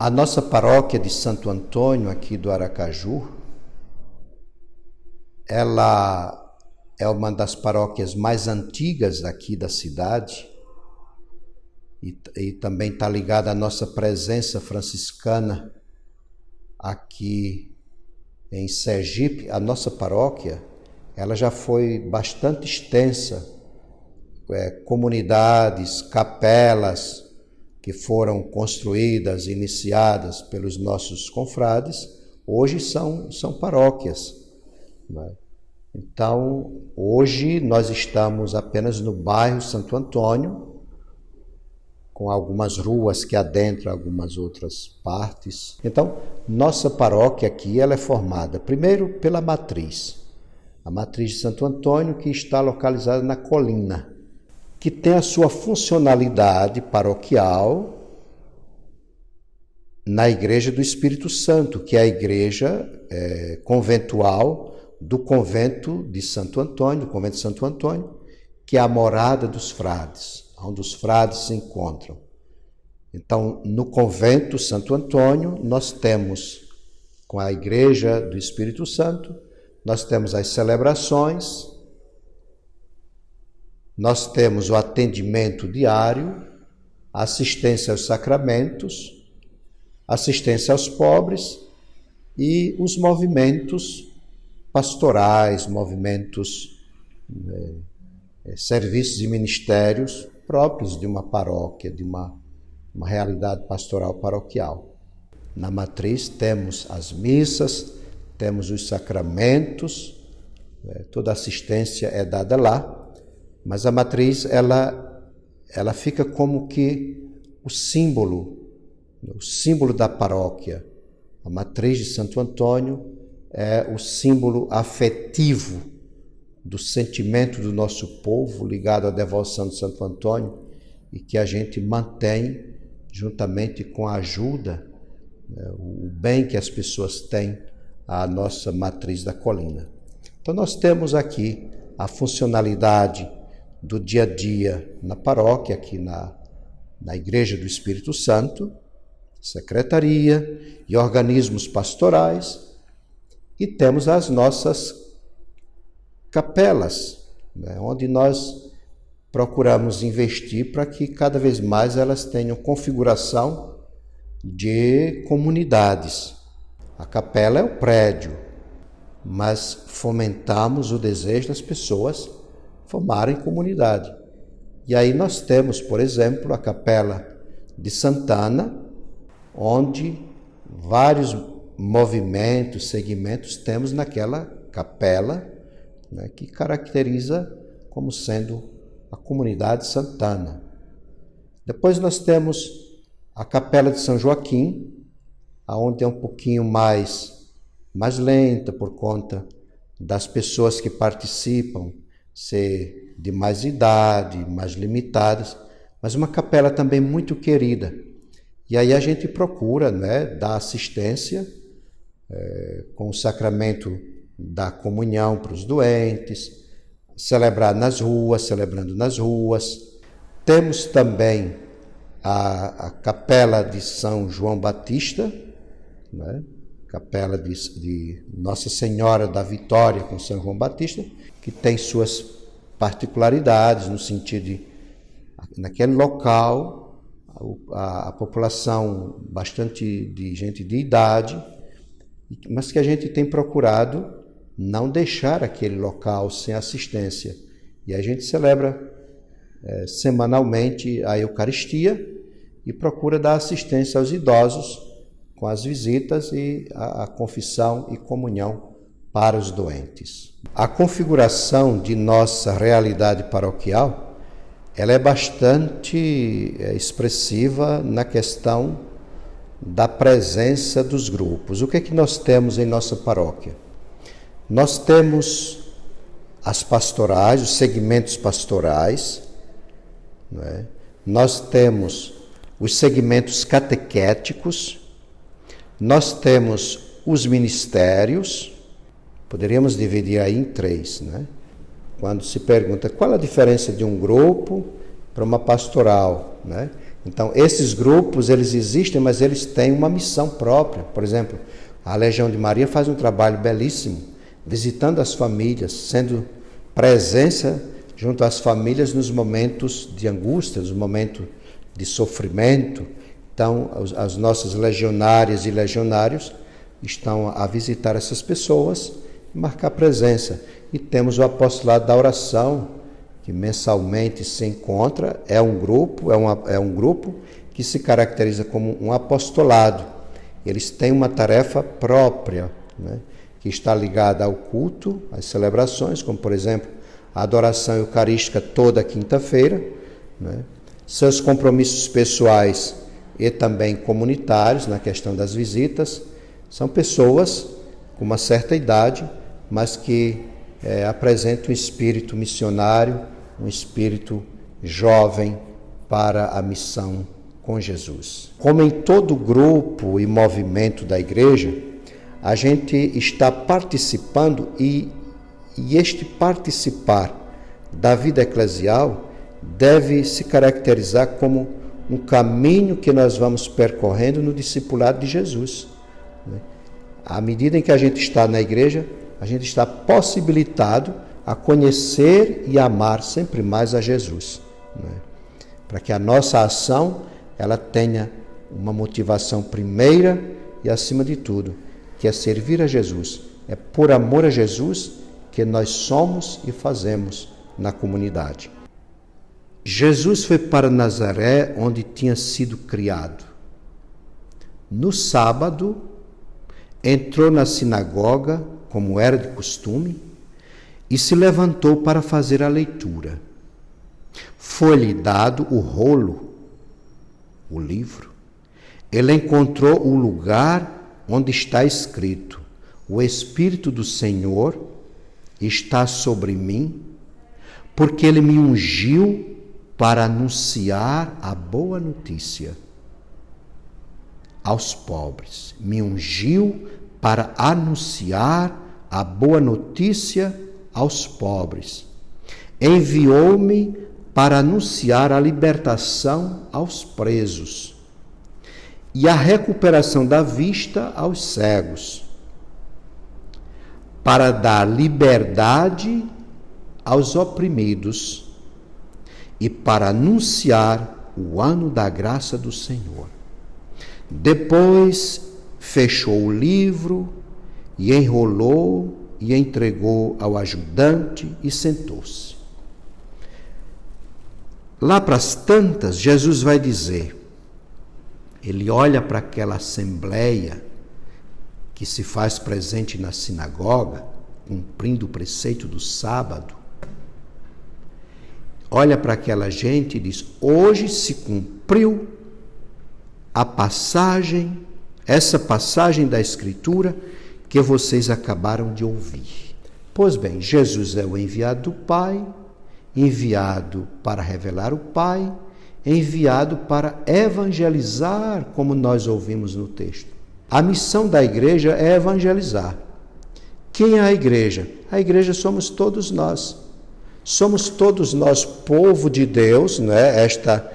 A nossa paróquia de Santo Antônio, aqui do Aracaju, ela é uma das paróquias mais antigas aqui da cidade e também está ligada à nossa presença franciscana aqui em Sergipe. A nossa paróquia, ela já foi bastante extensa, comunidades, capelas que foram construídas, iniciadas pelos nossos confrades, hoje são paróquias, né? Então, hoje nós estamos apenas no bairro Santo Antônio, com algumas ruas que adentram algumas outras partes. Então, nossa paróquia aqui ela é formada primeiro pela matriz, a matriz de Santo Antônio, que está localizada na colina, que tem a sua funcionalidade paroquial na Igreja do Espírito Santo, que é a igreja conventual do convento de Santo Antônio, do convento de Santo Antônio, que é a morada dos frades, onde os frades se encontram. Então, no convento Santo Antônio, nós temos, com a Igreja do Espírito Santo, nós temos as celebrações, nós temos o atendimento diário, assistência aos sacramentos, assistência aos pobres e os movimentos pastorais, movimentos, serviços e ministérios próprios de uma paróquia, de uma realidade pastoral paroquial. Na matriz temos as missas, temos os sacramentos, toda assistência é dada lá, mas a matriz ela fica como que o símbolo da paróquia. A matriz de Santo Antônio é o símbolo afetivo do sentimento do nosso povo ligado à devoção de Santo Antônio e que a gente mantém juntamente com a ajuda, o bem que as pessoas têm à nossa matriz da colina. Então nós temos aqui a funcionalidade do dia a dia na paróquia, aqui na Igreja do Espírito Santo, secretaria e organismos pastorais, e temos as nossas capelas, onde nós procuramos investir para que cada vez mais elas tenham configuração de comunidades. A capela é o prédio, mas fomentamos o desejo das pessoas formarem comunidade. E aí nós temos, por exemplo, a capela de Santana, onde vários movimentos, segmentos temos naquela capela, que caracteriza como sendo a comunidade Santana. Depois nós temos a capela de São Joaquim, onde é um pouquinho mais lenta por conta das pessoas que participam ser de mais idade, mais limitadas, mas uma capela também muito querida. E aí a gente procura dar assistência com o sacramento da comunhão para os doentes, celebrando nas ruas. Temos também a capela de São João Batista, capela de Nossa Senhora da Vitória com São João Batista, que tem suas particularidades no sentido de, naquele local, a população bastante de gente de idade, mas que a gente tem procurado não deixar aquele local sem assistência. E a gente celebra semanalmente a Eucaristia e procura dar assistência aos idosos com as visitas e a confissão e comunhão para os doentes. A configuração de nossa realidade paroquial, ela é bastante expressiva na questão da presença dos grupos. O que é que nós temos em nossa paróquia? Nós temos as pastorais, os segmentos pastorais, nós temos os segmentos catequéticos, nós temos os ministérios, poderíamos dividir aí em 3, Quando se pergunta qual a diferença de um grupo para uma pastoral, Então, esses grupos, eles existem, mas eles têm uma missão própria. Por exemplo, a Legião de Maria faz um trabalho belíssimo, visitando as famílias, sendo presença junto às famílias nos momentos de angústia, nos momentos de sofrimento. Então, as nossas legionárias e legionários estão a visitar essas pessoas e marcar presença. E temos o apostolado da oração, que mensalmente se encontra, é um grupo que se caracteriza como um apostolado. Eles têm uma tarefa própria, né, que está ligada ao culto, às celebrações, como por exemplo, a adoração eucarística toda quinta-feira, né, seus compromissos pessoais e também comunitários na questão das visitas. São pessoas com uma certa idade, mas que apresentam um espírito missionário, um espírito jovem para a missão com Jesus. Como em todo grupo e movimento da igreja, a gente está participando e este participar da vida eclesial deve se caracterizar como um caminho que nós vamos percorrendo no discipulado de Jesus. À medida em que a gente está na igreja, a gente está possibilitado a conhecer e amar sempre mais a Jesus, né? Para que a nossa ação ela tenha uma motivação primeira e acima de tudo, que é servir a Jesus. É por amor a Jesus que nós somos e fazemos na comunidade. Jesus foi para Nazaré, onde tinha sido criado. No sábado, entrou na sinagoga, como era de costume, e se levantou para fazer a leitura. Foi-lhe dado o rolo, o livro. Ele encontrou o lugar onde está escrito: o Espírito do Senhor está sobre mim, porque Ele me ungiu para anunciar a boa notícia aos pobres. Me ungiu para anunciar a boa notícia aos pobres. Enviou-me para anunciar a libertação aos presos e a recuperação da vista aos cegos, para dar liberdade aos oprimidos e para anunciar o ano da graça do Senhor. Depois fechou o livro e enrolou e entregou ao ajudante e sentou-se. Lá para as tantas, Jesus vai dizer, ele olha para aquela assembleia que se faz presente na sinagoga, cumprindo o preceito do sábado, olha para aquela gente e diz: hoje se cumpriu essa passagem da Escritura que vocês acabaram de ouvir. Pois bem, Jesus é o enviado do Pai, enviado para revelar o Pai, enviado para evangelizar, como nós ouvimos no texto. A missão da igreja é evangelizar. Quem é a igreja? A igreja somos todos nós. Somos todos nós povo de Deus, né? Esta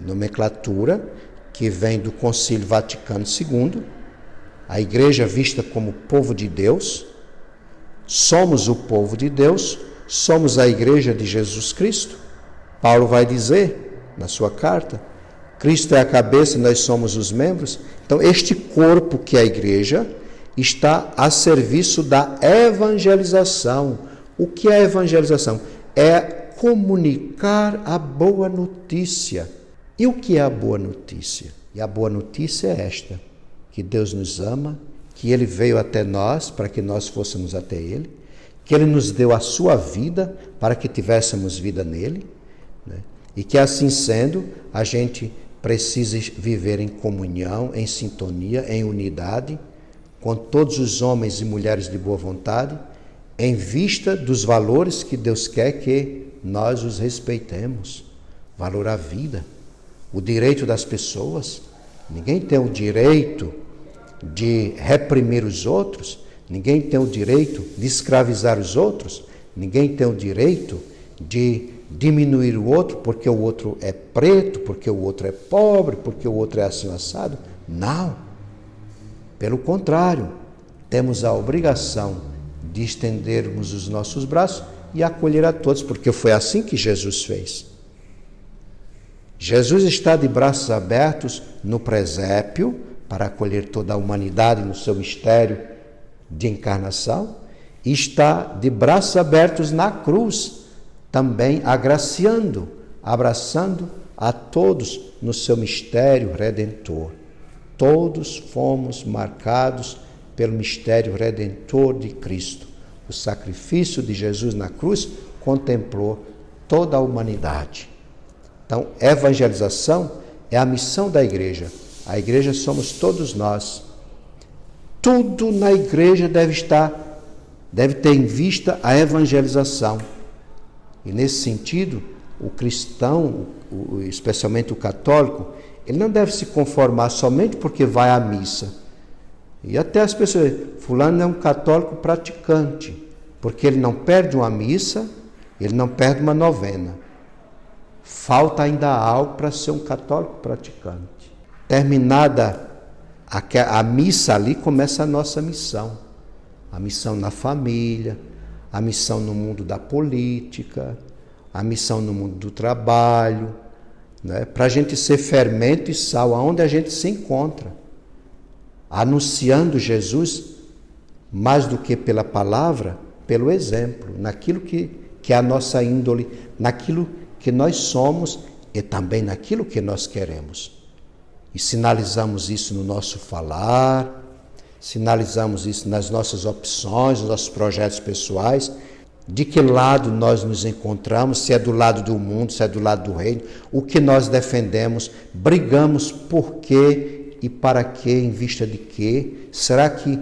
nomenclatura que vem do Concílio Vaticano II, a igreja vista como povo de Deus. Somos o povo de Deus, somos a igreja de Jesus Cristo. Paulo vai dizer na sua carta, Cristo é a cabeça e nós somos os membros. Então, este corpo que é a igreja está a serviço da evangelização. O que é a evangelização? É comunicar a boa notícia. E o que é a boa notícia? E a boa notícia é esta, que Deus nos ama, que Ele veio até nós para que nós fôssemos até Ele, que Ele nos deu a sua vida para que tivéssemos vida nele, né? E que assim sendo, a gente precisa viver em comunhão, em sintonia, em unidade, com todos os homens e mulheres de boa vontade, em vista dos valores que Deus quer que nós os respeitemos. Valor à vida, o direito das pessoas. Ninguém tem o direito de reprimir os outros, ninguém tem o direito de escravizar os outros, ninguém tem o direito de diminuir o outro porque o outro é preto, porque o outro é pobre, porque o outro é assim assado. Não. Pelo contrário, temos a obrigação de estendermos os nossos braços e acolher a todos, porque foi assim que Jesus fez. Jesus está de braços abertos no presépio para acolher toda a humanidade no seu mistério de encarnação e está de braços abertos na cruz, também agraciando, abraçando a todos no seu mistério redentor. Todos fomos marcados pelo mistério redentor de Cristo. O sacrifício de Jesus na cruz contemplou toda a humanidade. Então, evangelização é a missão da igreja. A igreja somos todos nós. Tudo na igreja deve ter em vista a evangelização. E nesse sentido, o cristão, especialmente o católico, ele não deve se conformar somente porque vai à missa. E até as pessoas, fulano é um católico praticante, porque ele não perde uma missa, ele não perde uma novena. Falta ainda algo para ser um católico praticante. Terminada a missa ali, começa a nossa missão. A missão na família, a missão no mundo da política, a missão no mundo do trabalho, né? Para a gente ser fermento e sal aonde a gente se encontra, anunciando Jesus mais do que pela palavra, pelo exemplo, naquilo que é a nossa índole, naquilo que nós somos e também naquilo que nós queremos. E sinalizamos isso no nosso falar, sinalizamos isso nas nossas opções, nos nossos projetos pessoais, de que lado nós nos encontramos, se é do lado do mundo, se é do lado do reino, o que nós defendemos, brigamos por quê e para quê, em vista de quê? Será que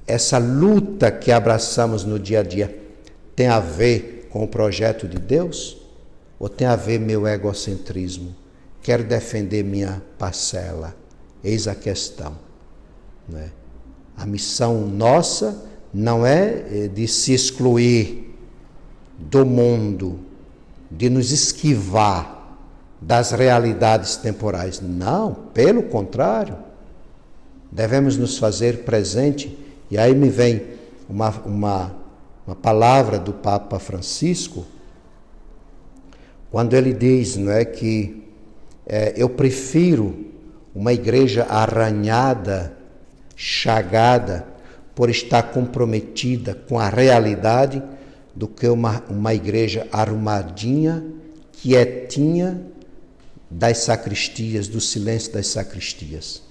essa luta que abraçamos no dia a dia tem a ver com o projeto de Deus? Ou tem a ver meu egocentrismo? Quero defender minha parcela. Eis a questão, né? A missão nossa não é de se excluir do mundo, de nos esquivar das realidades temporais. Não, pelo contrário. Devemos nos fazer presente. E aí me vem uma palavra do Papa Francisco, quando ele diz, não é, que eu prefiro uma igreja arranhada, chagada, por estar comprometida com a realidade, do que uma igreja arrumadinha, quietinha das sacristias, do silêncio das sacristias.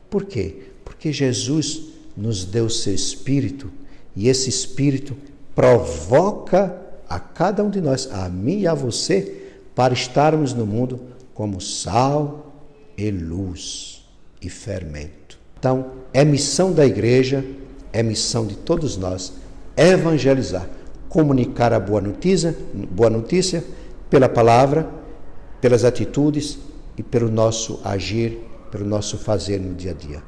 Por quê? Porque Jesus nos deu o seu Espírito, e esse Espírito provoca a cada um de nós, a mim e a você, para estarmos no mundo como sal e luz e fermento. Então, é missão da igreja, é missão de todos nós, evangelizar, comunicar a boa notícia pela palavra, pelas atitudes e pelo nosso agir, pelo nosso fazer no dia a dia.